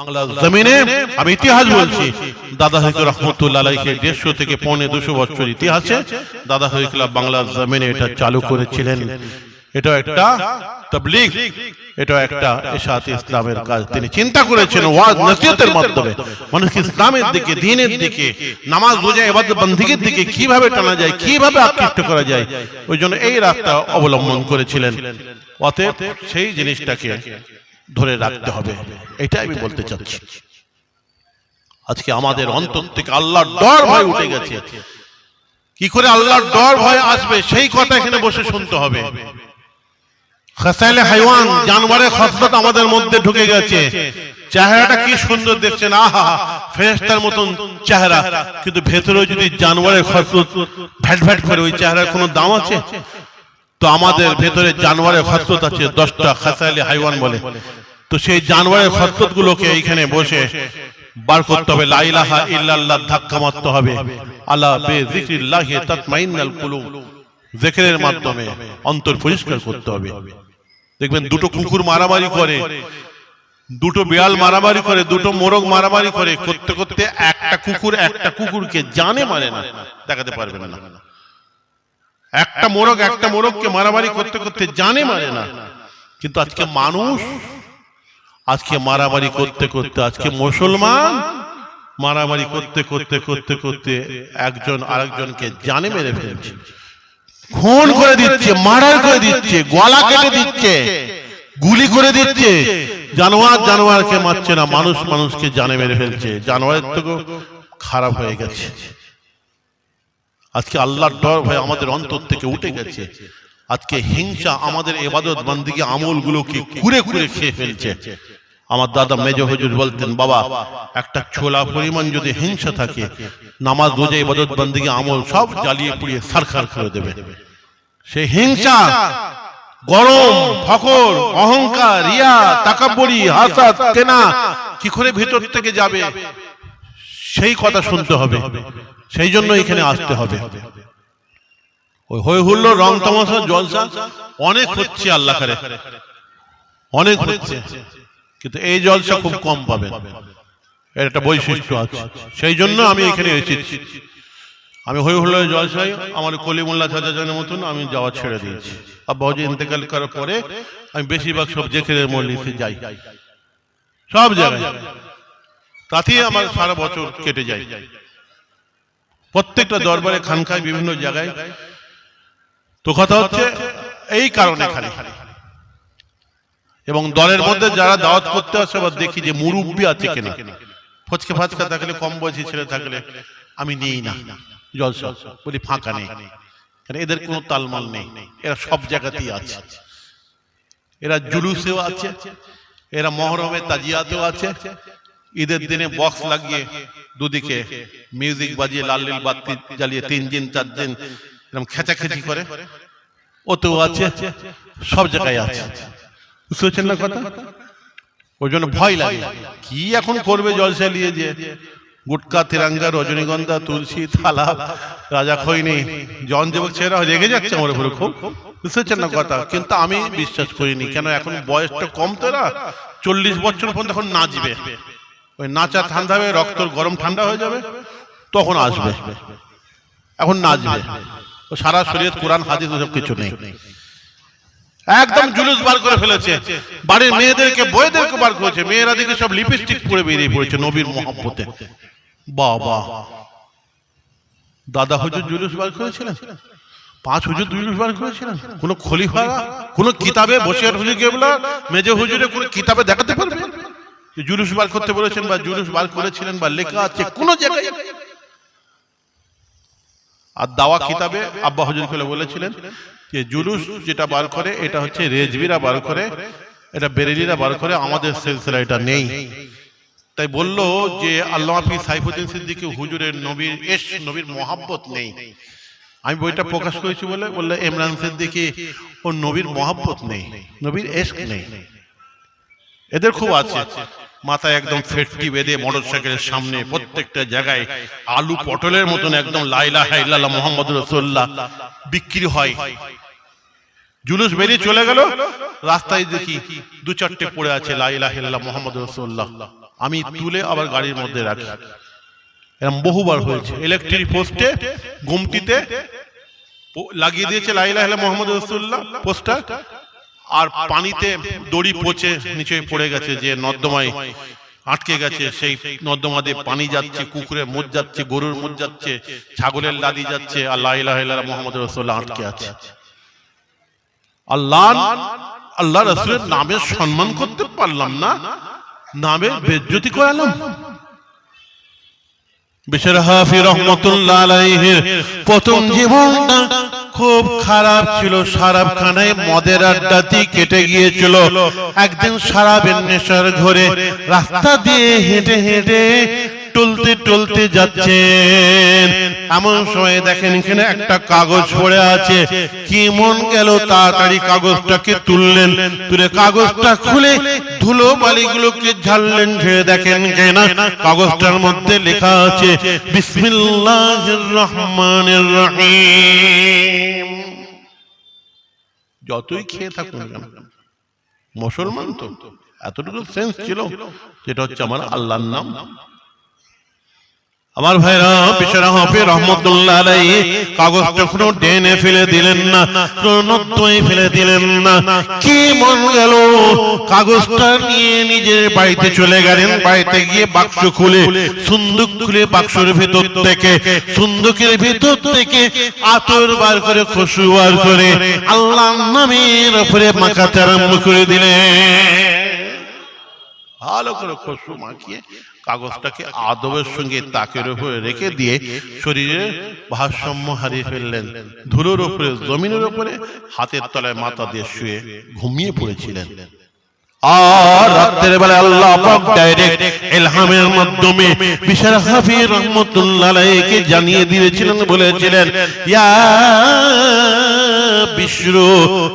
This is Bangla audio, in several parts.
বাংলার জমিনে আমি ইতিহাস বলছি, দাদা হইকুল রহমতুল্লাহ আলাইহি 150 থেকে 250 বছর ইতিহাসে দাদা হইকুল বাংলার জমিনে এটা চালু করেছিলেন। এটা একটা তাবলীগ, এটা একটা ইরশাদ ইসলামের কাজ। তিনি চিন্তা করেছেন ওয়াজ নসিহতের মাধ্যমে মানুষকে ইসলামের দিকে, দ্বীনের দিকে, নামাজ রোজা ইবাদত বন্দেগীর দিকে কিভাবে টানা যায়, কিভাবে আকৃষ্ট করা যায়, ওই জন্য এই রাস্তা অবলম্বন করেছিলেন। অতএব সেই জিনিসটাকে ধরে রাখতে হবে, এটাই আমি বলতে চাচ্ছি। আজকে আমাদের অন্তর থেকে আল্লাহর ডর ভয় উঠে গেছে। কি করে আল্লাহর ডর ভয় আসবে সেই কথা এখানে বসে শুনতে হবে। খাসাইলে হাইওয়ান, জানোয়ারের খসলত আমাদের মধ্যে ঢুকে গেছে। চেহারাটা কি সুন্দর দেখছেন, আহা ফেরেশতার মতন চেহারা, কিন্তু ভেতরে যদি জানোয়ারের খসলত ভ্যাট ভ্যাট করে, ওই চেহারার কোনো দাম আছে? তো আমাদের ভেতরে জানোয়ারের খসলত আছে 10টা, খাসাইলে হাইওয়ান বলে। তো সেই জানোয়ারের খসলত গুলোকে এইখানে বসে বার করতে হবে। লা ইলাহা ইল্লাল্লাহ ধাক্কা মারতে হবে। আলা বিযিকরিল্লাহি তাতমাইন্নাল কুলুব, জিকিরের মাধ্যমে অন্তর পরিষ্কার করতে হবে। দেখবেন দুটো কুকুর মারামারি করে, দুটো বিড়াল মারামারি করে, দুটো মোরগ মারামারি করে, করতে করতে একটা কুকুরকে জানে মারে না, দেখাতে পারবে না। একটা মোরগকে মারামারি করতে করতে জানে মারে না। কিন্তু আজকে মানুষ, আজকে মারামারি করতে করতে, আজকে মুসলমান মারামারি করতে করতে করতে করতে একজন আরেকজনকে জানে মেরে ফেলছে, খুন করে দিচ্ছে, মার্ডার করে দিচ্ছে, গলা কেটে দিচ্ছে, গুলি করে দিচ্ছে। জানোয়ারকে মারছে না, মানুষকে জানে মেরে ফেলছে। জানোয়ারের থেকেও খারাপ হয়ে গেছে। আজকে আল্লাহর ডর ভয় আমাদের অন্তর থেকে উঠে গেছে। আজকে হিংসা আমাদের ইবাদত বন্দেগী আমলগুলোকে কুরে কুরে খেয়ে ফেলছে। আমার দাদা মেজো হুজুর বলতেন, বাবা একটা ছোলা পরিমাণ যদি হিংসা থাকে, নামাজ রোজা ইবাদত বন্দেগী আমল সব জ্বালিয়ে পুড়িয়ে সারখার করে দেবে। সেই হিংসা, গরম, ফখর, অহংকার, রিয়া, তাকাব্বুরি, হাসাদ, কেনা কি করে ভিতর থেকে যাবে, সেই কথা শুনতে হবে। সেই জন্য এখানে আসতে হবে। ওই হই হুল্লোড়, রং তামাশা, জলসা অনেক হচ্ছে, আল্লাহ করে অনেক হচ্ছে, কিন্তু এই জলসা খুব কম পাবেন। এর একটা বৈশিষ্ট্য আছে। সেই জন্য আমি এখানে এসেছি। আমি হই হুল্লোড় জলসাই আমার কলিমুল্লাহ চাচাজানের মতন আমি যাওয়া ছেড়ে দিয়েছি। আব্বা হুজুর ইন্তেকাল করার পরে আমি বেশিরভাগ সব জিকিরের মজলিসে যাই, সব জায়গায়। তাতেই আমার সারা বছর কেটে যায়। প্রত্যেকটা দরবারে, খানকায়, বিভিন্ন জায়গায়। তো কথা হচ্ছে এই কারণে খালি, এবং দলের মধ্যে যারা দাওয়াত করতে আসে আবার দেখি যে মুরব্বী আছে কিনা। ফচকে ফাচকা থাকলে, কম বয়সী ছেলে থাকলে আমি নেই না জলসা, বলি ফাঁকা নেই। এদের কোনো তালমাল নেই, এরা সব জায়গাতেই আছে। এরা জুলুসেও আছে, এরা মহরমে তাজিয়াতেও আছে। ঈদের দিনে বক্স লাগিয়ে দুদিকে মিউজিক বাজিয়ে, লাল নীল বাতি জ্বালিয়ে 3 দিন 4 দিন এরকম খেচাখেচি করে, ওতেও আছে, সব জায়গায় আছে। বুঝছেন না কথা? ওই জন্য ভয় লাগে। কি এখন করবে জলসা নিয়ে, যে গুটকা, তিরঙ্গা, রজনীগন্ধা, তুলসী, থালা, রাজা খৈনি, জন যুবক ছেলেরা রেগে যাচ্ছে আমার উপরে খুব। বুঝতেছেন না কথা? কিন্তু আমি বিশ্বাস করিনি। কেন? এখন বয়সটা কম, তো এরা 40 বছর পর্যন্ত এখন নাচবে। ওই নাচা ঠান্ডা হবে, রক্ত গরম ঠান্ডা হয়ে যাবে, তখন আসবে। এখন নাচবে, সারা শরীয়ত কোরআন হাদিস সব কিছু নেই। একদম জুলুস বার করে ফেলেছে। বাড়ির মেয়েদেরকে, বউদেরকে বার করেছে। মেয়েরা দিকে সব লিপস্টিক পরে বেরিয়ে পড়েছে নবীর মহব্বতে। বাবা, দাদা হুজুর জুলুস বার করেছিলেন, 5 হুজুর জুলুস বার করেছিলেন। কোন খলিফা কোন কিতাবে, বসিয়ার হুজুর কেবলা, মেজো হুজুরে কোন কিতাবে দেখাতে পারবে যে জুলুস বার করতে বলেছেন বা জুলুস বার করেছিলেন বা লেখা আছে কোন জায়গায়? আর দাওয়া কিতাবে আব্বা হুজুর কেবলা বলেছিলেন যে জুলুস যেটা বার করে এটা হচ্ছে রেজবিরা বার করে, এটা বেরেলিরা বার করে, আমাদের সিলসিলা এটা নেই। তাই বললো যে আল্লামা পীর সাইফুদ্দিন সিদ্দিকী হুজুরের নবীর ইশক, নবীর মহব্বত নেই। আমি বইটা প্রকাশ করেছি বললে ইমরান সিদ্দিকী ও নবীর মহব্বত নেই, নবীর ইশক নেই। এদের খুব আছে। মাথায় একদম ফেটটি বেঁধে মোটরসাইকেলের সামনে প্রত্যেকটা জায়গায় আলু পটলের মতন একদম লা ইলাহা ইল্লাল্লাহ মুহাম্মাদুর রাসূলুল্লাহ বিক্রি হয়। জুলুস বেরিয়ে চলে গেল, রাস্তায় দেখি 2-4টে পড়ে আছে লা ইলাহা ইল্লাল্লাহ মুহাম্মাদুর রাসূলুল্লাহ। আমি তুলে আবার গাড়ির মধ্যে রাখি। এরকম বহুবার হয়েছে। ইলেকট্রিক পোস্টে গুমটিতে লাগিয়ে দিয়েছে লা ইলাহা ইল্লাল্লাহ মুহাম্মাদুর রাসূলুল্লাহ পোস্টার, আর পানিতে দড়ি পচে নিচে পড়ে গেছে, যে নর্দমায় আটকে গেছে, সেই নর্দমা দিয়ে পানি যাচ্ছে, কুকুরের মুখ যাচ্ছে, গরুর মুখ যাচ্ছে, ছাগলের লাদি যাচ্ছে, আর লা ইলাহা ইল্লাল্লাহ মুহাম্মাদুর রাসূলুল্লাহ আটকে আছে। আল্লাহ রাসূলের নামের সম্মান করতে পারলাম না, নামের বেইজ্জতি করালাম। বিশর হাফি রাহমাতুল্লাহ আলাইহির প্রথম জীবনটা খুব খারাপ ছিল। শরাবখানায় মদের আড্ডাতে কেটে গিয়েছিল। একদিন শরাবের নেশার ঘরে রাস্তা দিয়ে হেঁটে হেঁটে টলতে টলতে যাচ্ছেন, এমন সময় দেখেন এখানে একটা কাগজ পড়ে আছে। কি মন গেল, তাড়াতাড়ি কাগজটাকে তুললেন, তুলে কাগজটা খুলে ধুলো বালিগুলোকে ঝাড়লেন, ঝেড়ে দেখেন কেনা কাগজটার মধ্যে লেখা আছে বিসমিল্লাহির রহমানির রহিম। যতই খেয়ে থাকুন কেন, মুসলমান তো এতটুকু সেন্স ছিল, যেটা হচ্ছে আমার আল্লাহর নাম। আমার ভাইরা, বিশর হাফি রাহমাতুল্লাহ আলাইহি কাগজটা কোনো ডেনে ফেলে দিলেন না, নর্দমায় ফেলে দিলেন না। কি মন গেল, কাগজটা নিয়ে নিজের বাড়িতে চলে গেলেন। বাড়িতে গিয়ে বাক্স খুলে, সুন্দুক খুলে বাক্সের ভেতর থেকে, সুন্দুকের ভেতর থেকে আতর বার করে, খুশবু বার করে আল্লাহর নামের উপরে মাখাতে আরম্ভ করে দিলেন। ভালো করে খুশবু মাখিয়ে কাগজটাকে আদবের সঙ্গে তাকের উপরে রেখে দিয়ে শরীরে ভারসাম্য হারিয়ে ফেললেন। ধুলোর উপরে, জমিনের উপরে হাতের তলায় মাথা দিয়ে শুয়ে ঘুমিয়ে পড়েছিলেন। আর রাতের বেলা আল্লাহ পাক ডাইরেক্ট ইলহামের মাধ্যমে বিশর হাফি রাহমাতুল্লাহ আলাইহিকে জানিয়ে দিয়েছিলেন, বলেছিলেন ইয়া বিশরু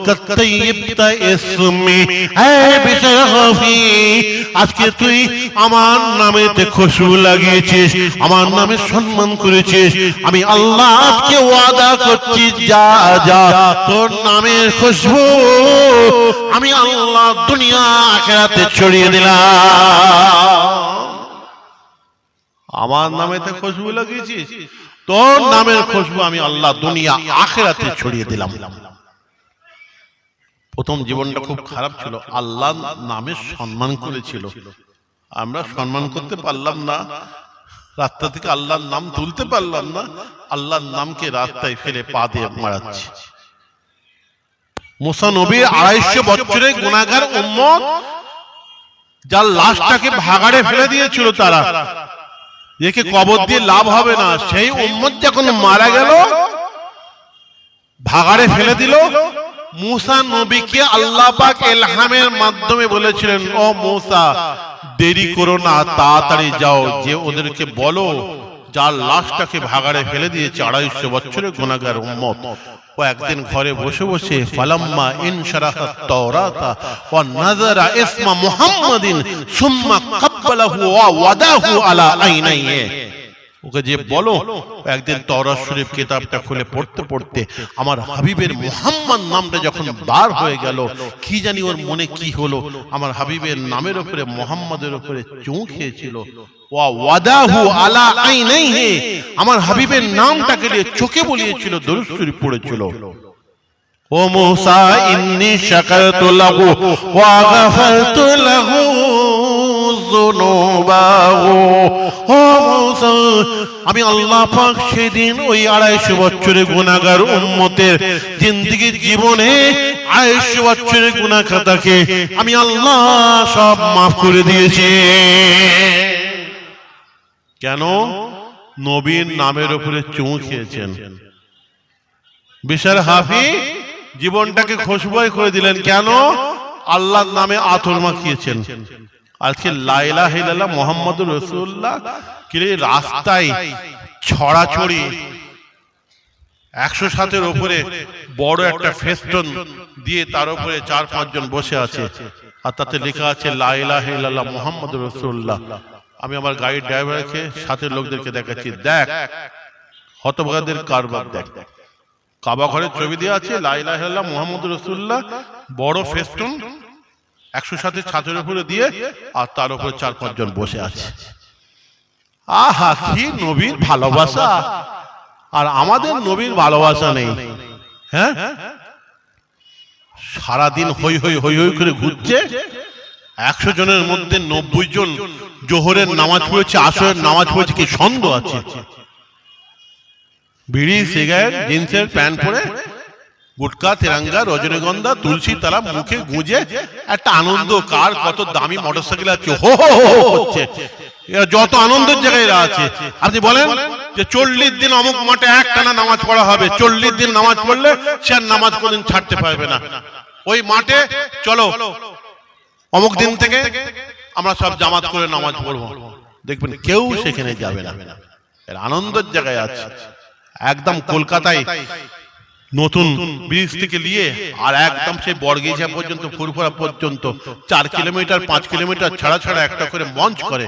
কাতাইবতা ইসমি, হে বিশর হাফি, আজকে তুই আমার নামেতে খুশবু লাগিয়েছিস, আমার নামে সম্মান করেছিস, আমি আল্লাহ আজকে ওয়াদা করছি, যা যা তোর নামের খুশবু আমি আল্লাহ দুনিয়া আখিরাতে ছড়িয়ে দিলাম। আমার নামেতে খুশবু লাগিয়েছিস, তোর নামের খুশবু আমি আল্লাহ দুনিয়া আখিরাতে ছড়িয়ে দিলাম। প্রথম জীবনটা খুব খারাপ ছিল, আল্লাহ নামের সম্মান করেছিল, আমরা সম্মান করতে পারলাম না, রাস্তা থেকে আল্লাহর নাম তুলতে পারলাম না, আল্লাহর নামকে রাস্তায় ফেলে পা দিয়ে মারাচ্ছি। মুসা নবী ২৫০ বছরের গুনাহগার উম্মত, যার লাশটাকে ভাগাড়ে ফেলে দিয়েছিল তারা, একে কবর দিয়ে লাভ হবে না, সেই উম্মত যখন মারা গেল, ভাগাড়ে ফেলে দিল। মুসা নবীকে আল্লাহ পাক ইলহামের মাধ্যমে বলেছিলেন, ও মুসা দেরি করো না, তাড়াতাড়ি যাও, যে ওদেরকে বলো যার লাশটাকে ভাগাড়ে ফেলে দিয়েছে ২৫০ বছরের গুনাহগার উম্মত, ও একদিন ঘরে বসে বসে ফালাম্মা ইনশারাহাত তাওরাতা ওয়া নাযারা ইসমা মুহাম্মাদিন সুম্মা কাব্বালাহু ওয়া ওয়াদাহু আলা আইনাইহি, ওকে যে বলো একদিন তাওরাত শরীফ কিতাবটা খুলে পড়তে পড়তে আমার হাবিবের মুহাম্মদ নামটা যখন বার হয়ে গেল, কি জানি ওর মনে কি হলো, আমার হাবিবের নামের উপরে, মুহাম্মাদের উপরে চুঁ খেয়েছিল। ওয়া ওয়াদাহু আলা আইনাইহি, আমার হাবিবের নামটাকে নিয়ে চোখে বলিয়েছিল, দরুদ শরীফ পড়েছিল। ও মুসা ইন্নী শাকারতু লাহু ওয়া গাফারতু লাহু যুনুবাহু, ও মুসা আমি আল্লাহ পাক সেদিন ওই ২৫০ বছরের গুনাহগার উম্মতের জিন্দেগীর জীবনে ২৫০ বছরের গুনাহ খাতাকে আমি আল্লাহ সব মাফ করে দিয়েছি। কেন? নবীর নামের উপরে চুমু খেয়েছেন। বিশর হাফি জীবনটাকে খুশবুই করে দিলেন। কেন? আল্লাহর নামে আতর মাখিয়েছেন। আজকে লা ইলাহা ইল্লাল্লাহ মুহাম্মাদুর রাসূলুল্লাহ কি রাস্তায় ছড়াছড়ি ১০৭-এর উপরে বড় একটা ফেস্টন দিয়ে তার উপরে ৪-৫ জন বসে আছে, আর তাতে লেখা আছে লা ইলাহা ইল্লাল্লাহ মুহাম্মাদুর রাসূলুল্লাহ। আমি আমার গাড়ির ড্রাইভারকে সাথে লোকদেরকে দেখাচ্ছি, দেখ হতভাগাদের কারবার, দেখ কাবা ঘরের ছবি দেওয়া আছে, লা ইলাহা ইল্লাল্লাহ মুহাম্মাদুর রাসূলুল্লাহ, বড় ফেস্টুন 107 ছাদের উপরে দিয়ে, আর তার উপরে 4-5 জন বসে আছে। আহা, কি নবীর ভালোবাসা! আর আমাদের নবীর ভালোবাসা নেই। হ্যাঁ, সারাদিন হই হই হই হই করে ঘুরছে। 100 জনের মধ্যে 90 জন জোহরের নামাজ পড়েছে, আসরের নামাজ পড়েছে, কি সন্দেহ আছে? বিড়ি, সিগারেট, জিন্সের প্যান্ট পরে, গুটকা, তেরাঙ্গা, রজনীগন্ধা, তুলসী তারা মুখে গুঁজে একটা আনন্দ, কার কত দামি মোটরসাইকেল আছে, হো হো হো হচ্ছে। এরা যত আনন্দের জায়গায় আছে। আপনি বলেন যে 40 দিন অমুক মাঠে একটানা নামাজ পড়া হবে, 40 দিন নামাজ পড়লে সে আর নামাজ কোনদিন ছাড়তে পারবে না। ওই মাঠে চলো অমুক দিন থেকে আমরা সব জামাত করে নামাজ পড়বো, দেখবেন কেউ সেখানে যাবে না। এর আনন্দের জায়গায় আছে। একদম কলকাতায় নতুন ব্রিজ থেকে নিয়ে আর একদম সেই বড়গিঝা পর্যন্ত, ফুরফুরা পর্যন্ত 4 কিলোমিটার 5 কিলোমিটার ছাড়া ছাড়া একটা করে মঞ্চ করে।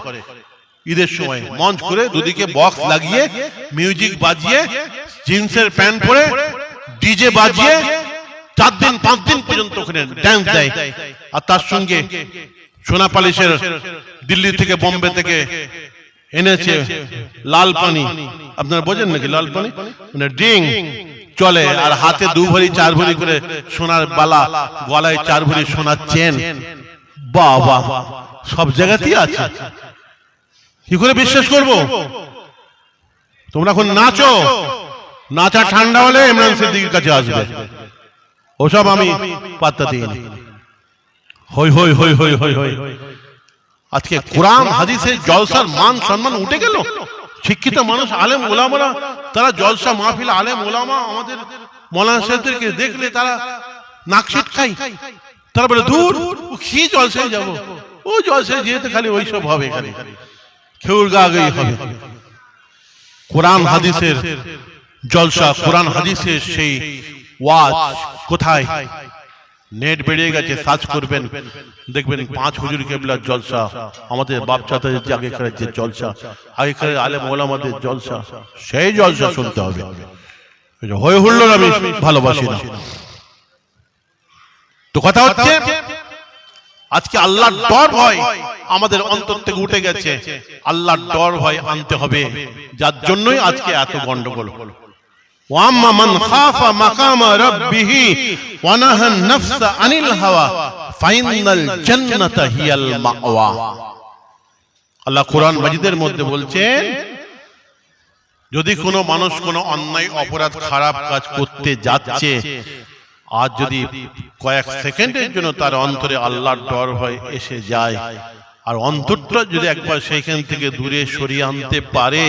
ঈদের সময় মঞ্চ করে দুদিকে বক্স লাগিয়ে, মিউজিক বাজিয়ে, জিন্সের প্যান্ট পরে, ডিজে বাজিয়ে 4 দিন 5 দিন পর্যন্ত ওখানে ড্যান্স দেয়। আর তার সঙ্গে সোনা পালিশের দিল্লি থেকে, বোম্বে থেকে এনেছে লাল পানি। আপনারা বোঝেন নাকি লাল পানি? মানে ডিং চলে, আর হাতে 2 ভরি 4 ভরি করে সোনার বালা, গলায় 4 ভরি সোনার চেন। বাবা, সব জায়গাতেই আছে। কি করে বিশ্বাস করব? তোমরা এখন নাচো, নাচা ঠান্ডা হলে ইমরান সিদ্দিকীর কাছে আসবে। ওসব আমি পাত্তা দিইনি। হই হই হই হই হই হই। আজকে কোরআন হাদিসের জলসার মান সম্মান উঠে গেল। শিক্ষিত মানুষ, আলেম ওলামারা, তারা জলসা মাহফিল, আলেম ওলামা আমাদের মৌলানা সাহেবদেরকে দেখলে তারা নাক ছিটকায়। তারা বলে, দূর, কি জলসায় যাব? ও জলসায় যেতে খালি ওইসব হবে, এখানে খেউর গা গেই হবে। কোরআন হাদিসের জলসা, কোরআন হাদিসের সেই ওয়াজ কোথায়? নেট বেরিয়ে গেছে, সার্চ করবেন, দেখবেন 5 হুজুর কেবলার জলসা, আমাদের বাপচাদের যে আগেকার যে জলসা, আগেকার আলেম ওলামাদের জলসা, সেই জলসা শুনতে হবে। হয়ে হুল্লোড় আমি ভালোবাসি না। তো কথা হচ্ছে, আজকে আল্লাহর ডর ভয় আমাদের অন্তর থেকে উঠে গেছে। আল্লাহর ডর ভয় আনতে হবে, যার জন্যই আজকে এত গন্ডগোল। ওয়াম্মা মান খাফা মাকামা রাব্বিহি ওয়া নাহা নাফসা আনিল হাওয়া ফাইনাল জান্নাতা হিয়াল মাওয়া। আল্লাহ কোরআন মাজিদের মধ্যে বলছেন, যদি কোনো মানুষ কোনো অন্যায়, অপরাধ, খারাপ কাজ করতে যাচ্ছে, আর যদি কয়েক সেকেন্ডের জন্য তার অন্তরে আল্লাহর ডর ভয় এসে যায়, আর অন্তরটা যদি একবার সেইখান থেকে দূরে সরিয়ে আনতে পারে,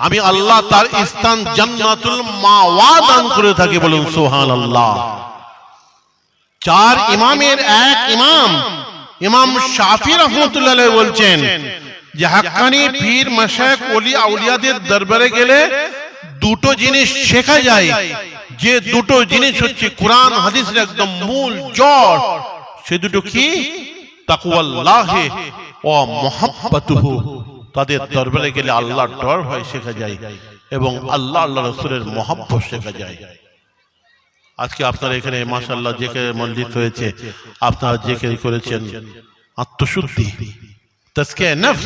আমি আল্লাহ তার স্থান জান্নাতুল মাওয়া দান করে থাকি। বলুন সুবহানাল্লাহ। 4 ইমামের এক ইমাম, ইমাম শাফি রাহমাতুল্লাহ আলাইহি বলছেন যে হাক্কানি পীর, মাশায়েখ, ওলি আউলিয়াদের দরবারে গেলে 2টো জিনিস শেখা যায়। যে 2টো জিনিস হচ্ছে কোরআন হাদিসের একদম মূল জড়। সে 2টো কি? তাকওয়াল্লাহি ওয়া মুহাব্বাতুহু। তাদের দরবারে গেলে আল্লাহর ডর ভয় শেখা যায় এবং আল্লাহ আল্লাহ রাসূলের মহব্বত শেখা যায়। আজকে আপনারা এখানে মাশাআল্লাহ জিকির মজলিস হয়েছে, আপনারা জিকির করেছেন, আত্মশুদ্ধি, তাজকিয়া নফস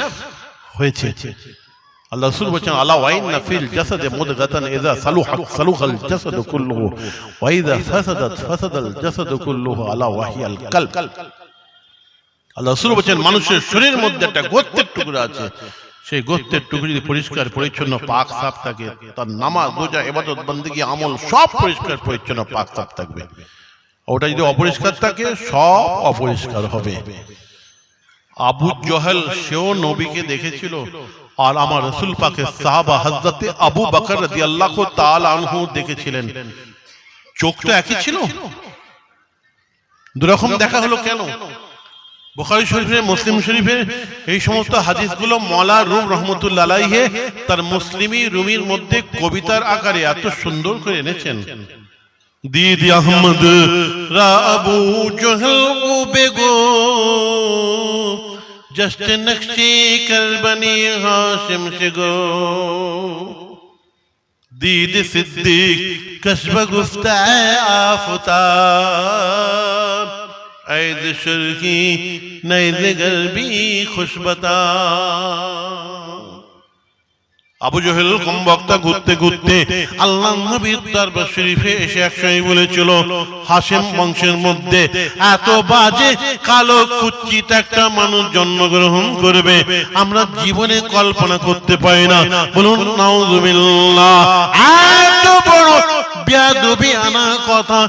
হয়েছে। আল্লাহ রাসূল বলেন, আলা ওয়াইন্না ফিল জাসাদে মুদগাতান ইযা সালুহা সালুহাল জাসাদু কুল্লুহু ওয়া ইযা ফাসাদাত ফাসাদাল জাসাদু কুল্লুহু আলা ওয়াহিয়াল কলব। আল্লাহ রাসূল বলেন, মানুষের শরীরের মধ্যে একটা গোস্তের টুকরো আছে, সেই গোস্তের টুকরো যদি পরিষ্কার পরিচ্ছন্ন পাক সাফ থাকে, তার নামাজ, রোজা, ইবাদত, বন্দেগী, আমল সব পরিষ্কার পরিচ্ছন্ন পাক সাফ থাকবে। ওটা যদি অপরিষ্কার থাকে, সব অপরিষ্কার হবে। আবু জহল সেও নবীকে দেখেছিল, আর আমার রাসূল পাকের সাহাবা হযরতে আবু বকর রাদিয়াল্লাহু তাআলা আনহু দেখেছিলেন। চোখটা একই ছিল, দুরকম দেখা হলো কেন? বুখারী শরীফে, মুসলিম শরীফে এই সমস্ত হাদিসগুলো মওলা রুম রহমাতুল্লাহ আলাইহি তার মুসলিমি রুমির মধ্যে কবিতার আকারে এত সুন্দর করে এনেছেন। দিদি আহমদ রা আবু জহল ও বেগো जस्ट नक्शी कर बनी हाशिम से गो दीद सिद्दीक कश्ब गुफ्ता आफताब ऐद शर्की नैज़ गरबी खुशबता। আবু জহেল কম বক্তা ঘুরতে ঘুরতে আল্লাহ নবীর দরবার শরীফে এসে একসময় বলেছিল, হাশেম বংশের মধ্যে এত বাজে কালো কুচ্ছিত একটা মানুষ জন্মগ্রহণ করবে আমরা জীবনে কল্পনা করতে পারি না। বলুন নাউযুবিল্লাহ। এত বড় বেয়াদবি আনা কথা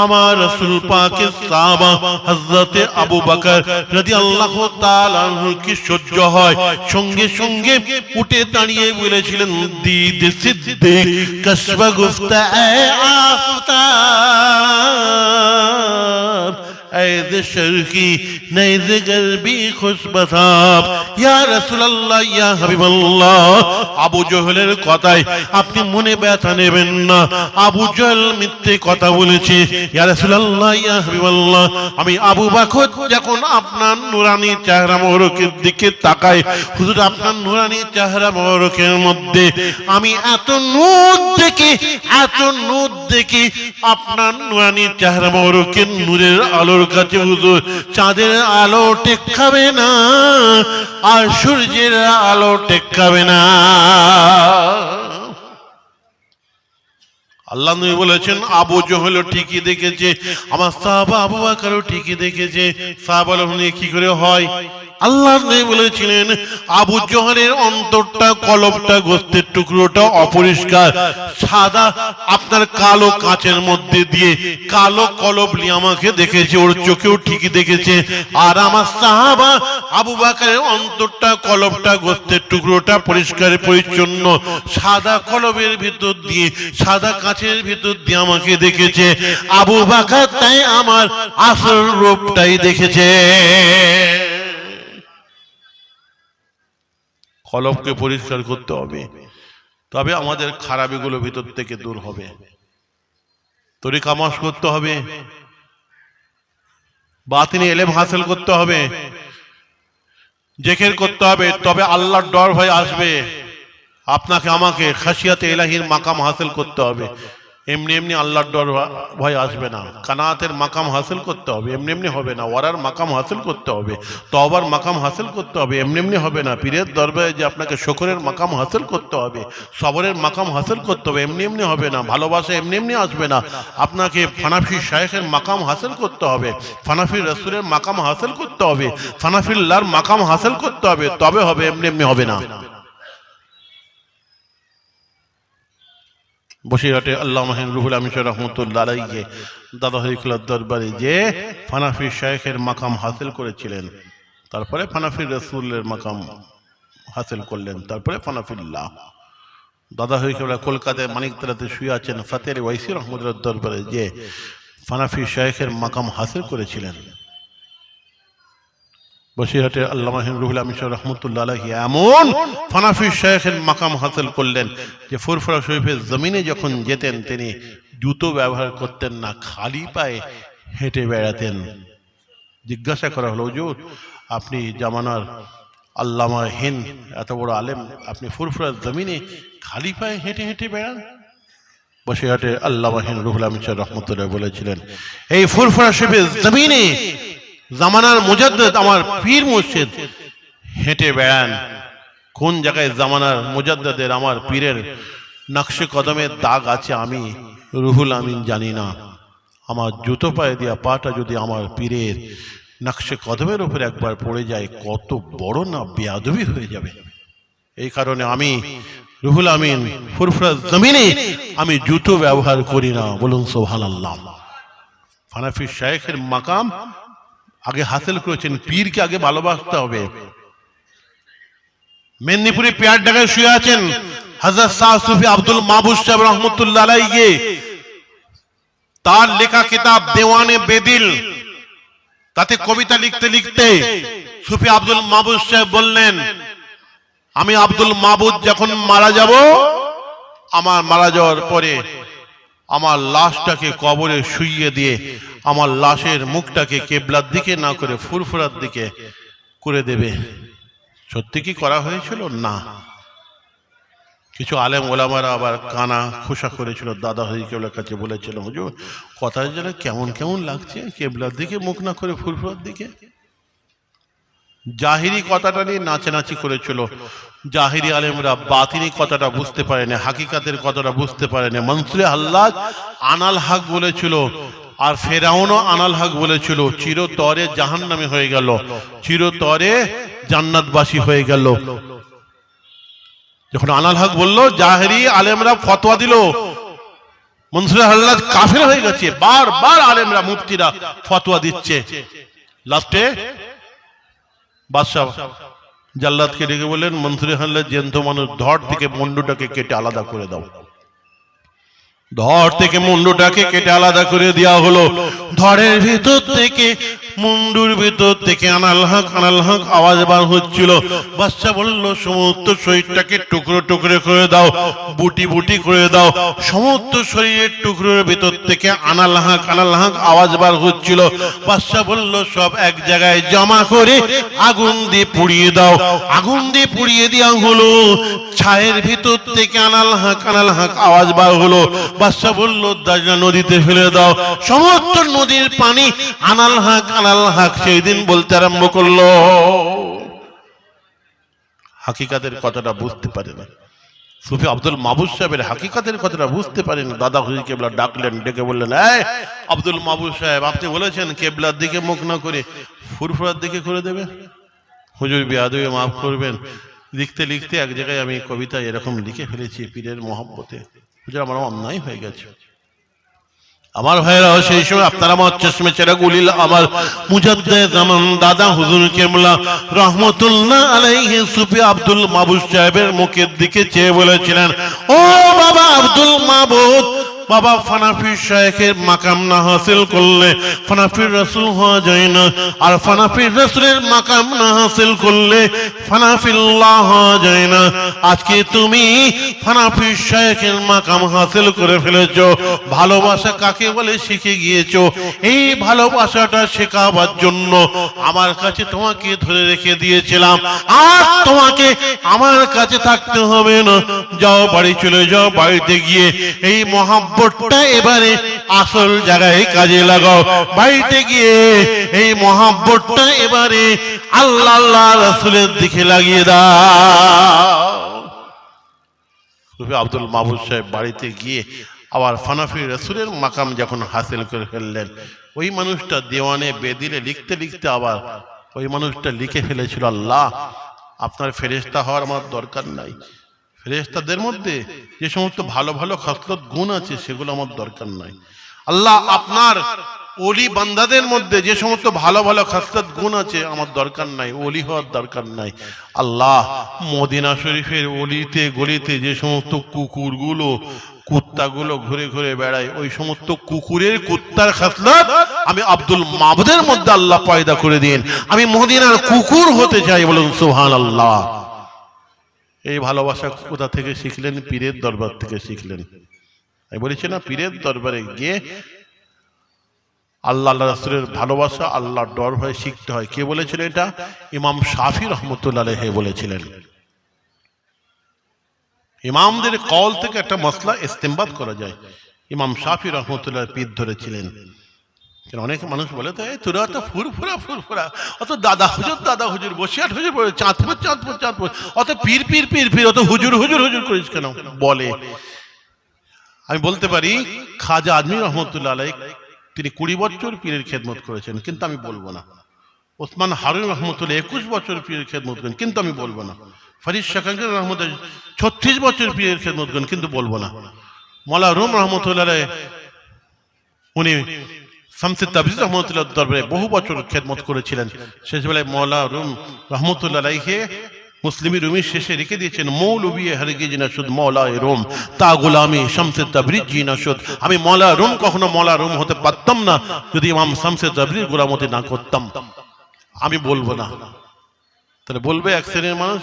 আমার রাসূল পাকের সাহাবা হযরতে আবু বকর রাদিয়াল্লাহু তাআলা আনহু কি সহ্য হয়? সঙ্গে সঙ্গে উঠে দাঁড়িয়ে বলেছিলেন, দিদ সিদ্দিক কশবা গুফতা এ আফতাব ऐद शर्की नैज़ गरबी खुशबताब। या রাসূলুল্লাহ ইয়া হাবিবাল্লাহ। আবু জহেলের কথায় আপনি মনে ব্যথা নেবেন না, আবু জহেল মিথ্যে কথা বলেছে। ইয়া রাসূলুল্লাহ ইয়া হাবিবাল্লাহ, আমি আবু বকর যখন আপনার নূরানি চেহারা মোবারকের দিকে তাকাই, হুজুর আপনার নূরানি চেহারা মোবারকের মধ্যে আমি এত নূর দেখি আপনার নূরানি চেহারা মোবারকের নূরের আলোর কাছে হুজুর চাঁদের আলো টেক্কাবে না, আর সূর্যের আলো টেক্কাবে না। আল্লাহ নবী বলেছেন, আবু জহেল ঠিকই দেখেছে, আমার সাহাবা আবু বকরও ঠিকই দেখেছে। সাহাবা বলে কি করে হয়? আল্লাহ নবী বলেছিলেন, আবু জহেলের অন্তরটা, কলবটা, গোস্তের টুকরোটা অপরিষ্কার, সাদা আপনার কালো কাচের মধ্যে দিয়ে কালো কলব নিয়ে আমাকে দেখেছে, ওর চোখেও ঠিকই দেখেছে। আর আমার সাহাবা আবু বকরের অন্তরটা, কলবটা, গোস্তের টুকরোটা পরিষ্কার পরিচ্ছন্ন, সাদা কলবের ভিতর দিয়ে, সাদা কাচের ভিতর দিয়ে আমাকে দেখেছে। আবু বকর তাই আমার আসল রূপটাই দেখেছে। কলবকে পরিষ্কার করতে হবে, তবে আমাদের খারাপিগুলো ভিতর থেকে দূর হবে। তরিকা মাস করতে হবে, বাতিনি ইলম হাসিল করতে হবে, জিকির করতে হবে, তবে আল্লাহর ডর ভয় আসবে। আপনাকে আমাকে খাশিয়াতে ইলাহির মাকাম হাসিল করতে হবে। এমনি এমনি আল্লাহর ডর ভয় আসবে না। কানাতের মাকাম হাসিল করতে হবে, এমনি এমনি হবে না। ওয়ারার মাকাম হাসিল করতে হবে, তওবার মাকাম হাসিল করতে হবে, এমনি এমনি হবে না। পীরের দরবারে যে আপনাকে শুকরের মাকাম হাসিল করতে হবে, সবরের মাকাম হাসিল করতে হবে, এমনি এমনি হবে না। ভালোবাসা এমনি এমনি আসবে না। আপনাকে ফানাফি শায়েখের মাকাম হাসিল করতে হবে, ফানাফির রাসূলের মাকাম হাসিল করতে হবে, ফানাফিল্লাহর মাকাম হাসিল করতে হবে, তবে হবে, এমনি এমনি হবে না। বসিরহাটে আল্লামা রুহুল আমিন রাহমাতুল্লাহ আলাইহি দাদা হরিকুল্লাহর দরবারে যে ফানাফি শায়েখের মাকাম হাসিল করেছিলেন, তারপরে ফানাফির রাসূলের মাকাম হাসিল করলেন, তারপরে ফানাফিল্লাহ। দাদা হরিকুল্লাহ কলকাতায় মানিকতলাতে শুয়ে আছেন, ফাতের ওয়াইসি রহমতুল্লাহর দরবারে যে ফানাফি শায়েখের মাকাম হাসিল করেছিলেন। বসিরহাটের আল্লামা রুহুল আমিন রাহমাতুল্লাহ আলাইহি এমন ফানাফি শায়েখের মাকাম হাসিল করলেন যে ফুরফুরা শরীফের জমিনে যখন যেতেন তিনি জুতো ব্যবহার করতেন না, খালি পায়ে হেঁটে বেড়াতেন। জিজ্ঞাসা করা হলো, হুজুর আপনি জামানার আল্লামা হিন্দ, এত বড় আলেম, আপনি ফুরফুরার জমিনে খালি পায়ে হেঁটে হেঁটে বেড়ান? বসিরহাটের আল্লামা রুহুল আমিন রাহমাতুল্লাহ বলেছিলেন, এই ফুরফুরা শরীফের জমিনে জামানার মুজাদ্দিদ আমার পীর মুর্শিদ হেঁটে বেড়ান। কোন জায়গায় জামানার মুজাদ্দিদের আমার পীরের নকশে কদমের দাগ আছে আমি রুহুল আমিন জানি না। আমার জুতো পায়ে দিয়া পাটা যদি আমার পীরের নকশে কদমের উপর একবার পড়ে যায়, কত বড় না বেয়াদবি হয়ে যাবে। এই কারণে আমি রুহুল আমিন ফুরফুরা জমিনে আমি জুতো ব্যবহার করি না। বলুন সুবহানাল্লাহ। ফানাফি শায়েখের মাকাম আগে হাসিল করেছেন, পীরকে আগে ভালোবাসতে হবে। মেদিনীপুরে পেয়ার ডাকায় শুয়ে আছেন হযরত শাহ সুফি আব্দুল মাহবুব সাহেব রহমতুল্লাহ আলাইহি, তার লেখা কিতাব দেওয়ানে বেদিল, তাতে কবিতা লিখতে লিখতে সুফি আব্দুল মাহবুব সাহেব বললেন, আমি আব্দুল মাহবুব যখন মারা যাব, আমার মারা যাওয়ার পরে আমার লাশটাকে কবরে শুইয়ে দিয়ে আমার লাশের মুখটাকে কিবলার দিকে না করে ফুরফুরার দিকে করে দেবে। সত্যি কি করা হয়েছিল? না। কিছু আলেম ওলামারা আবার কানা খোসা করেছিল, দাদা হরি কেবলার কাছে বলেছিল, হুজুর কথা যেন কেমন কেমন লাগছে, কেবলার দিকে মুখ না করে ফুরফুরার দিকে। জাহিরি কথাটা নিয়ে নাচানাচি করেছিল। জাহিরি আলেমরা বাতিনি কথাটা বুঝতে পারেনি, হাকিকাতের কথাটা বুঝতে পারেনি। মনসুরে হাল্লাজ আনাল হক বলেছিল, আর ফেরাউনও আনাল হক বলেছিল। চিরতরে জাহান্নামী হয়ে গেল, চিরতরে জান্নাতবাসী হয়ে গেল। যখন আনাল হক বললো, জাহেরি আলেমরা ফতোয়া দিল মনসুরে হাল্লাজ কাফের হয়ে গেছে। বারবার আলেমরা মুফতিরা ফতোয়া দিচ্ছে। লাস্টে বাদশাহ জাল্লাদকে ডেকে বললেন, মনসুরে হাল্লাজ জ্যান্ত মানুষ, ধর থেকে মুন্ডুটাকে কেটে আলাদা করে দাও। ধর থেকে মুন্ডুটাকে কেটে আলাদা করে দেওয়া হলো। ধরের ভিতর থেকে, মুন্ডুর ভিতর থেকে আনাল হক আওয়াজ বার হচ্ছিল। বাদশা বলল, সমস্ত শরীরটাকে টুকরো টুকরো করে দাও, বুটি বুটি করে দাও। সমস্ত শরীরের টুকরোর ভিতর থেকে আনাল হক আওয়াজ বার হচ্ছিল। বাদশা বলল, সব এক জায়গায় জমা করে আগুন দিয়ে পুড়িয়ে দাও। আগুন দিয়ে পুড়িয়ে দেওয়া হলো। ছায়ের ভিতর থেকে আনাল হক আওয়াজ বার হলো। বাদশা বলল, দাজলা নদীতে ফেলে দাও। সমস্ত নদীর পানি আনাল হক সেই দিন বলতে আরম্ভ করলো। হাকিকাতের কথাটা বুঝতে পারে না। সুফি আব্দুল মাহবুব সাহেবের হাকিকাতের কথাটা বুঝতে পারেন। দাদা হুজুর কেবলা ডাকলেন, ডেকে বললেন, এই আব্দুল মাহবুব সাহেব, আপনি বলেছেন কেবলার দিকে মুখ না করে ফুরফুরার দিকে করে দেবে। হুজুর বিয়াদবে মাফ করবেন, লিখতে লিখতে এক জায়গায় আমি কবিতা এরকম লিখে ফেলেছি, পীরের মহব্বতে। হুজুর আমার অন্যায় হয়ে গেছে। আমার ভাইরাও সেই সময় আপনারা আমার চশমে চেরাগুলিল আমার মুজাদ্দেদ জামান দাদা হুজুর কেবলা রহমতুল্লাহ আলাইহি সুফি আব্দুল মাহবুব সাহেবের মুখের দিকে চেয়ে বলেছিলেন, ও বাবা আব্দুল মাহবুব, বাবা ফানাফি শায়েখের মাকাম না হাসিল করলে ফানাফির রাসূল হওয়া যায় না, আর ফানাফির রাসূলের মাকাম না হাসিল করলে ফানাফিল্লাহ হওয়া যায় না। আজকে তুমি ফানাফি শায়েখের মাকাম হাসিল করে ফেলেছো। ভালোবাসা কাকে বলে শিখে গিয়েছো। এই ভালোবাসাটা শেখাবার জন্য আমার কাছে তোমাকে ধরে রেখে দিয়েছিলাম। আর তোমাকে আমার কাছে থাকতে হবে না। যাও বাড়ি চলে যাও, বাড়িতে গিয়ে এই মহাব্বতটা এবারে আসল জায়গায় কাজে লাগাও। বাড়িতে গিয়ে এই মহাব্বতটা এবারে আল্লাহ আল্লাহ রাসূলের দিকে লাগিয়ে দাও। সুফি আব্দুল মাহবুব সাহেব বাড়িতে গিয়ে আবার ফানাফি রাসূলের মাকাম যখন হাসিল করে ফেললেন, ওই মানুষটা দেওয়ানে বেদিলে লিখতে লিখতে আবার ওই মানুষটা লিখে ফেলেছিল, আল্লাহ আপনার ফেরেশতা হওয়ার আমার দরকার নাই। ফেরেশতাদের মধ্যে যে সমস্ত ভালো ভালো খাসলত গুণ আছে সেগুলো আমার দরকার নাই। আল্লাহ আপনার ওলি বান্দাদের মধ্যে যে সমস্ত ভালো ভালো খাসলত গুণ আছে আমার দরকার নাই, ওলি হওয়ার দরকার নাই। আল্লাহ মদিনা শরীফের অলিতে গলিতে যে সমস্ত কুকুরগুলো কুত্তাগুলো ঘুরে ঘুরে বেড়ায়, ওই সমস্ত কুকুরের কুত্তার খাসলত আমি আব্দুল মাহবুদের মধ্যে আল্লাহ পয়দা করে দিন। আমি মদিনার কুকুর হতে চাই, বলুন সুবহানাল্লাহ। এই ভালোবাসা কোথা থেকে শিখলেন? পীরের দরবার থেকে শিখলেন। আমি বলেছি না, পীরের দরবারে গিয়ে আল্লাহ আল্লাহ রাসূলের ভালোবাসা, আল্লাহর ডর ভয় শিখতে হয়। কে বলেছিলেন এটা? ইমাম শাফি রাহমাতুল্লাহ আলাইহি বলেছিলেন। ইমামদের কওল থেকে একটা মাসলা ইস্তেমবাদ করা যায়। ইমাম শাফি রাহমাতুল্লাহ পীর ধরেছিলেন। অনেক মানুষ বলে, তো তোরা তো ফুরফুরা ফুরফুরা, অত দাদা হুজুর বসিয়াট হুজুর চাঁদপুর, অত পীর পীর পীর পীর, অত হুজুর হুজুর হুজুর করিস কেন বলে। আমি বলতে পারি খাজা আজমি রহমতুল্লাহ আলাইহি তিনি 20 বছর পীরের খেদমত করেছেন, কিন্তু আমি বলবো না। ওসমান হারুন রহমতুল্লাহ 21 বছর পীরের খেদমত করেন, কিন্তু আমি বলবো না। ফরিদ শাকাঙ্গের রহমতুল্লাহ 36 বছর পীরের খেদমত করেন, কিন্তু বলবো না। মওলা রুম রহমতুল্লাহ আলাইহি উনি শামসে তাবরিজ রহমতুল্লাহ দরবারে বহু বছর খেদমত করেছিলেন। শেষবেলায় মওলা রুম রহমতুল্লাহ আলাইহি মুসলিমি রুমি শেষে রেখে দিয়েছেন, মৌলবী হরগিজ নাশুদ মওলা রুম তা গোলামি শামসে তাবরিজ জি নাশুদ। আমি মওলা রুম কখনো মওলা রুম হতে পারতাম না যদি ইমাম শামসে তাবরিজ গোলামতি না করতাম। আমি বলবো না। তাহলে বলবে এক শ্রেণীর মানুষ,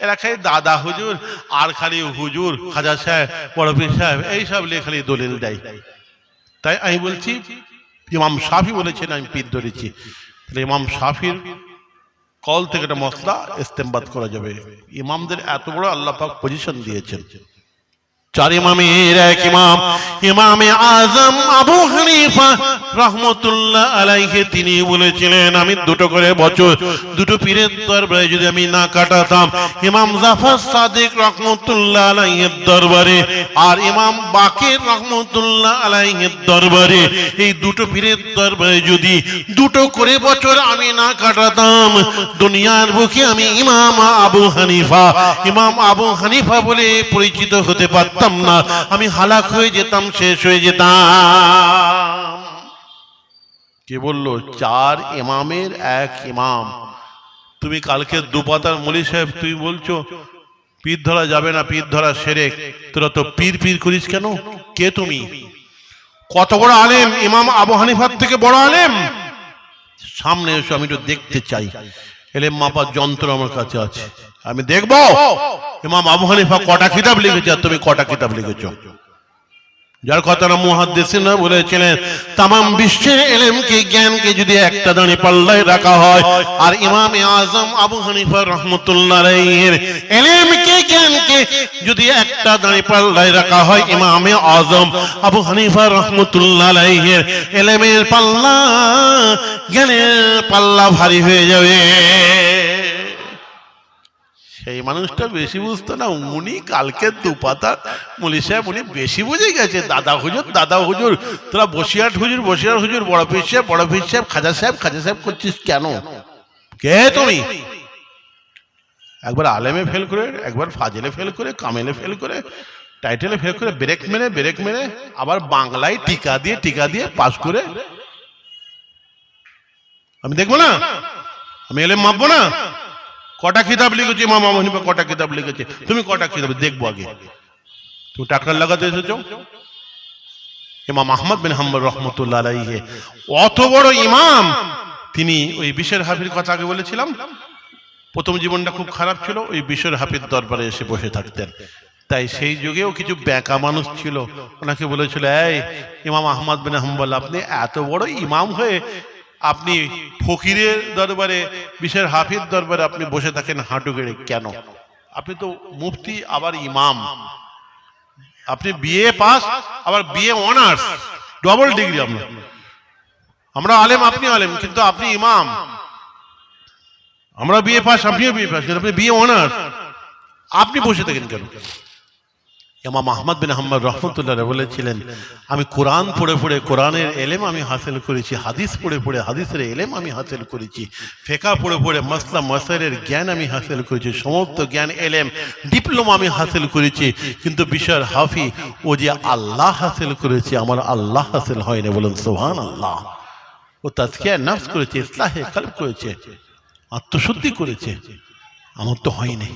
এরা খালি দাদা হুজুর আর খালি হুজুর খাজা সাহেব বড় পীর সাহেব এইসব লিয়ে খালি দলিল দেয়। তাই আমি বলছি ইমাম শাফি বলেছেন, আমি পীর ধরেছি। তাহলে ইমাম শাফির কল থেকে একটা মশলা ইস্তেমবাদ করা যাবে। ইমামদের এত বড় আল্লাহ পাক পজিশন দিয়েছেন। চার ইমামের এক ইমাম ইমামে আজম আবু হানিফা রাহমাতুল্লাহ আলাইহি তিনি বলেছিলেন, আমি দুটো করে বছর দুটো পীরের দরবারে যদি আমি না কাটাতাম, ইমাম জাফর সাদিক রাহমাতুল্লাহ আলাইহির দরবারে আর ইমাম বাকির রাহমাতুল্লাহ আলাইহির দরবারে, এই দুটো পীরের দরবারে যদি দুটো করে বছর আমি না কাটাতাম, দুনিয়ার বুকে আমি ইমাম আবু হানিফা বলে পরিচিত হতে পারতাম না, আমি হালাক হয়ে যেতাম, শেষ হয়ে যেতাম। কে বললো? চার ইমামের এক ইমাম। তুমি কালকে দুপাতার মলি সাহেব তুই বলছো পীর ধরা যাবে না, পীর ধরা শিরক, তোরা তো পীর পীর করিস কেন? কে তুমি? কত বড় আলেম! ইমাম আবু হানিফার থেকে বড় আলেম। সামনে এসো, আমি একটু দেখতে চাই। এলেম মাপার যন্ত্র আমার কাছে আছে, আমি দেখব ইমাম আবু হানিফা কটা কিতাব লিখেছে আর তুমি কটা কিতাব লিখেছ। যার কথাটা মুহাদ্দিসিনরা বলেছিলেন, তামাম বিশ্বের ইলমকে জ্ঞানকে যদি একটা দাঁড়ি পাল্লায় রাখা হয়, আর ইমামে আজম আবু হানিফা রাহমাতুল্লাহ আলাইহির ইলমকে জ্ঞানকে যদি একটা দাঁড়ি পাল্লায় রাখা হয়, ইমামে আজম আবু হানিফা রাহমাতুল্লাহ আলাইহির ইলমের পাল্লা জ্ঞানের পাল্লা ভারী হয়ে যাবে। সেই মানুষটা বেশি বুঝতো না, উনি কালকে দুপাতা মলি সাহেব উনি বেশি বুঝে গেছে। দাদা হুজুর তোরা বসিয়ার হুজুর বড় পীর সাহেব খাজা সাহেব করছিস কেন? কে তুমি? একবার আলেমে ফেল করে, একবার ফাজিলে ফেল করে, কামেলে ফেল করে, টাইটেলে ফেল করে, ব্রেক মেরে আবার বাংলায় টিকা দিয়ে পাস করে আমি দেখবো না? আমি এলেম মাপবো না? কটা কিতাব লিখেছে ইমাম আবু হানিফা? কটা কিতাব লিখেছে? তুমি কটা কিতাব দেখবো আগে। তুমি টাকা লাগাতে এসেছো। ইমাম আহমদ বিন হাম্বল রাহমাতুল্লাহ আলাইহি অত বড় ইমাম, তিনি ওই বিশের হাফির কথা আগে বলেছিলাম, প্রথম জীবনটা খুব খারাপ ছিল, ওই বিশের হাফির দরবারে এসে বসে থাকতেন। তাই সেই যুগেও কিছু বেকা মানুষ ছিল, ওনাকে বলেছিল, এই ইমাম আহমদ বিন হাম্বল, আপনি এত বড় ইমাম হয়ে আপনি ফকিরের দরবারে, বিশের হাফিজ দরবারে আপনি বসে থাকেন হাঁটু গেড়ে কেন? আপনি তো মুফতি আবার ইমাম, আপনি বিএ পাস আবার বিএ অনার্স, ডবল ডিগ্রি। আমরা আলেম, আপনি আলেম, কিন্তু আপনি ইমাম। আমরা বিএ পাস, আপনিও বিএ পাস, কিন্তু আপনি বিএ অনার্স, আপনি বসে থাকেন কেন? ইমাম আহমদ বিন হাম্বল রাহমাতুল্লাহ বলেছিলেন, আমি কোরআন পড়ে কোরআনের ইলম আমি হাসিল করেছি, হাদিস পড়ে হাদিসের ইলম আমি হাসিল করেছি, ফিকহ পড়ে মাসলা মাসাইলের জ্ঞান আমি হাসিল করেছি, সমস্ত জ্ঞান ইলম ডিপ্লোমা আমি হাসিল করেছি, কিন্তু বিশার হাফি ও যে আল্লাহ হাসিল করেছে, আমার আল্লাহ হাসিল হয়নি। বলুন সুবহানাল্লাহ। ও তাজকিয়া নফস করেছে, ইসলাহে কলব করেছে, আত্মশুদ্ধি করেছে, আমার তো হয়নি।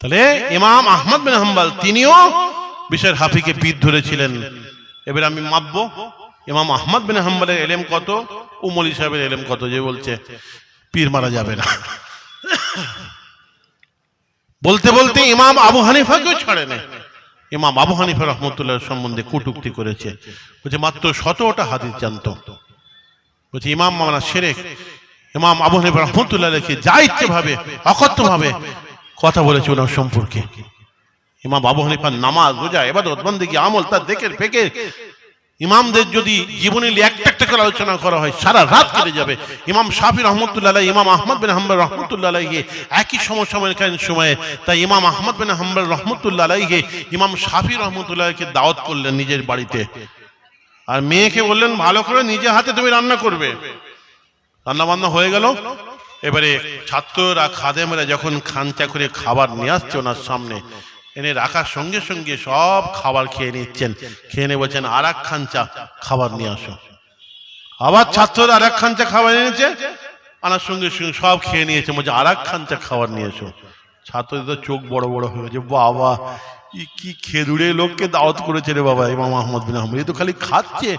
তাহলে ইমাম আহমদ বিন হাম্বল তিনিও বিশের হাফিকে পীর ধরেছিলেন। এবার আমি মাপবো ইমাম আহমদ বিন হাম্বলের ইলম কত, মৌলভী সাহেবের ইলম কত। যে বলছে পীর মারা যাবে না, বলতে ইমাম আবু হানিফাকেও ছাড়ে না। ইমাম আবু হানিফা রাহমাতুল্লাহ সম্বন্ধে কটূক্তি করেছে, বলছে মাত্র 17টা হাদিস জানতো, বলছে ইমাম মানা শিরক। ইমাম আবু হানিফা রাহমাতুল্লাহ আলাইহি যা ইচ্ছে ভাবে অকথ্য ভাবে কথা বলেছে ওনার সম্পর্কে। ইমাম আবু হানিফার নামাজ, রোজা, ইবাদত, বন্দেগী, আমল, তার দেখের ফেকের, ইমামদের যদি জীবনী একটা করে আলোচনা করা হয় সারা রাত কেটে যাবে। ইমাম শাফি রহমতুল্লাহ আলাইহি, ইমাম আহমদ বিন হাম্বল রহমতুল্লাহ আলাইহি একই সমসাময়িক সময়ে, তাই ইমাম আহমদ বিন হাম্বল রহমতুল্লাহ আলাইহি ইমাম শাফি রহমতুল্লাহ আলাইহিকে দাওয়াত করলেন নিজের বাড়িতে, আর মেয়েকে বললেন ভালো করে নিজে হাতে তুমি রান্না করবে। রান্না বান্না হয়ে গেল। এবারে ছাত্ররা, খাদেমরা যখন খাঞ্চা করে খাবার নিয়ে আসছে ওনার সামনে, এনে রাখার সঙ্গে সঙ্গে সব খাবার খেয়ে নিচ্ছেন। খেয়ে নিয়ে বলছেন আর এক খাঞ্চা খাবার নিয়ে আসো। আবার ছাত্ররা আর এক খাঞ্চা খাবার এনেছে, আনার সঙ্গে সঙ্গে সব খেয়ে নিয়েছে, বলছে আর এক খাঞ্চা খাবার নিয়ে এসো। ছাত্রদের তো চোখ বড় বড় হয়ে গেছে, বাবা কি খেদুড়ে লোককে দাওয়াত করেছে রে বাবা ইমাম আহমদ বিন হাম্বল। এ তো খালি খাচ্ছে।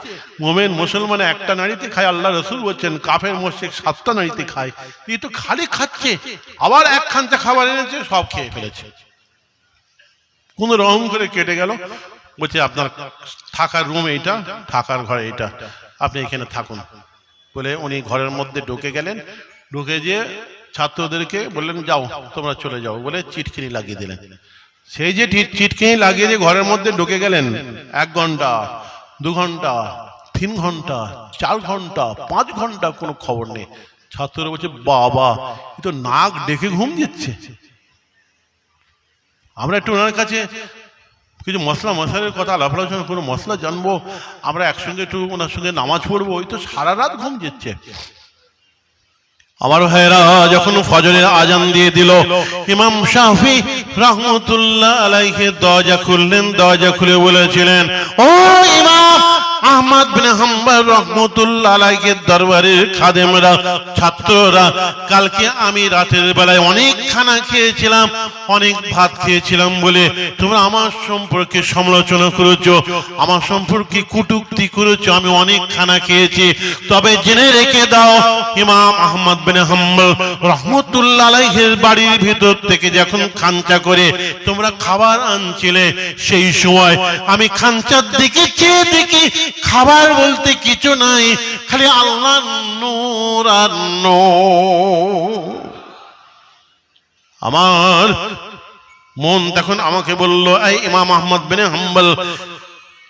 মোমেন মুসলমান একটা নারীতে খায়, আল্লাহ রসুল বলছেন কাফের মুশরিক 7টা নারীতে খায়, এ তো খালি খাচ্ছে। আবার এক খাঞ্চা খাবার এনেছে, সব খেয়ে ফেলেছে। কোন রকম করে কেটে গেল। বলছে আপনার থাকার রুম এইটা, থাকার ঘর এইটা, আপনি এখানে থাকুন বলে উনি ঘরের মধ্যে ঢুকে গেলেন। ঢুকে যে ছাত্রদেরকে বললেন যাও তোমরা চলে যাও বলে চিটকিনি লাগিয়ে দিলেন। সেই যে চিটকিনি লাগিয়ে যে ঘরের মধ্যে ঢুকে গেলেন, 1 ঘন্টা 2 ঘন্টা 3 ঘন্টা 4 ঘন্টা 5 ঘন্টা কোনো খবর নেই। ছাত্ররা বলছে বাবা এ তো নাক ডেকে ঘুম দিচ্ছে। আমরা একটু ওনার কাছে কিছু মশলার কথা আলাপ আলোচনা কোনো মশলা জানবো, আমরা একসঙ্গে একটু ওনার সঙ্গে নামাজ পড়বো, ওই তো সারা রাত ঘুম দিচ্ছে। আমার ভাইরা যখন ফজরের আজান দিয়ে দিল, ইমাম শাফি রাহমাতুল্লাহ আলাইহি দরজা খুললেন। দরজা খুলে বলেছিলেন, ও ইমাম আহমদ বিন হাম্বল রাহমাতুল্লাহ আলাইহি দরবারের খাদেমরা, ছাত্ররা, কালকে আমি রাতের বেলায় অনেক খানা খেয়েছিলাম, অনেক ভাত খেয়েছিলাম বলে তোমরা আমার সম্পর্কে সমালোচনা করেছো, আমার সম্পর্কে কটূক্তি করেছো। আমি অনেক খানা খেয়েছি, তবে জেনে রেখে দাও ইমাম আহমদ বিন হাম্বল রাহমাতুল্লাহ আলাইহির বাড়ির ভিতর থেকে যখন খাঞ্চা করে তোমরা খাবার আনছিলে, সেই সময় আমি খাঞ্চার দিকে চেয়ে দেখি খাবার বলতে কিছু নাই, খালি আল্লাহর নূর আর নূর। আমার মন তখন আমাকে বলল, এই ইমাম আহমদ বিন হাম্বল,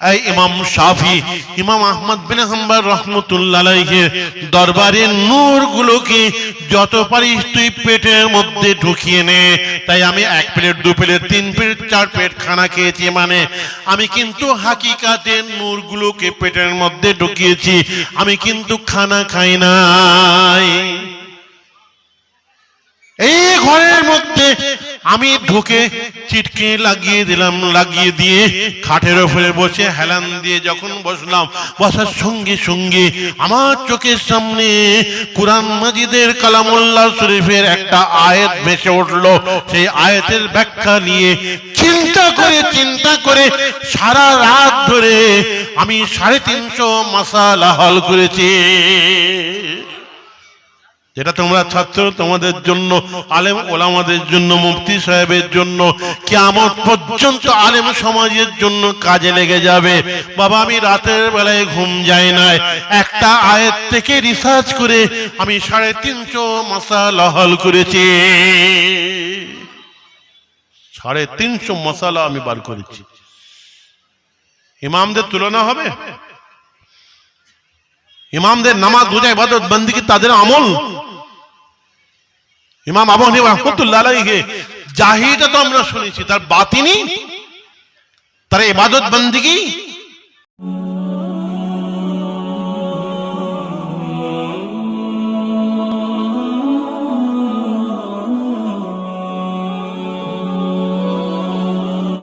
এই ইমাম শাফি, ইমাম আহমদ বিন হাম্বল রাহমাতুল্লাহ আলাইহির দরবারের নূরগুলোকে যত পারিস তুই পেটের মধ্যে ঢুকিয়ে নে। তাই আমি 1 প্লেট 2 প্লেট 3 প্লেট 4 প্লেট খানা খেয়েছি, মানে আমি কিন্তু হাকিকাতে নূরগুলোকে পেটের মধ্যে ঢুকিয়েছি, আমি কিন্তু খানা খাই নাই। এই ঘরের মধ্যে আমি ঢুকে চিটকে লাগিয়ে দিলাম, লাগিয়ে দিয়ে খাটের উপরে বসে হেলান দিয়ে যখন বসলাম, বসার সঙ্গে সঙ্গে আমার চোখের সামনে কুরআন মাজিদের কালামুল্লাহ শরীফের একটা আয়াত ভেসে উঠল। সেই আয়াতের ব্যাখ্যা নিয়ে চিন্তা করে সারা রাত ধরে আমি 350 মাসালা হল করেছি। যেটা তোমরা ছাত্র, তোমাদের জন্য, আলেম ওলামাদের জন্য, মুফতি সাহেবের জন্য, কিয়ামত পর্যন্ত আলেম সমাজের জন্য কাজে লেগে যাবে। বাবা আমি রাতের বেলায় ঘুম যায় না, একটা আয়াত থেকে রিসার্চ করে আমি 350 মাসালা হল করেছি। 350 মাসালা আমি বার করেছি। ইমামদের তুলনা হবে? ইমামদের নামাজ, রোজা, ইবাদত, বন্দেগী, তাদের আমল। ইমাম আবু হানিফা রাহমাতুল্লাহ আলাইহি জাহিদটা তো আমরা শুনেছি, তার বাতিনি, তার ইবাদত বন্দেগী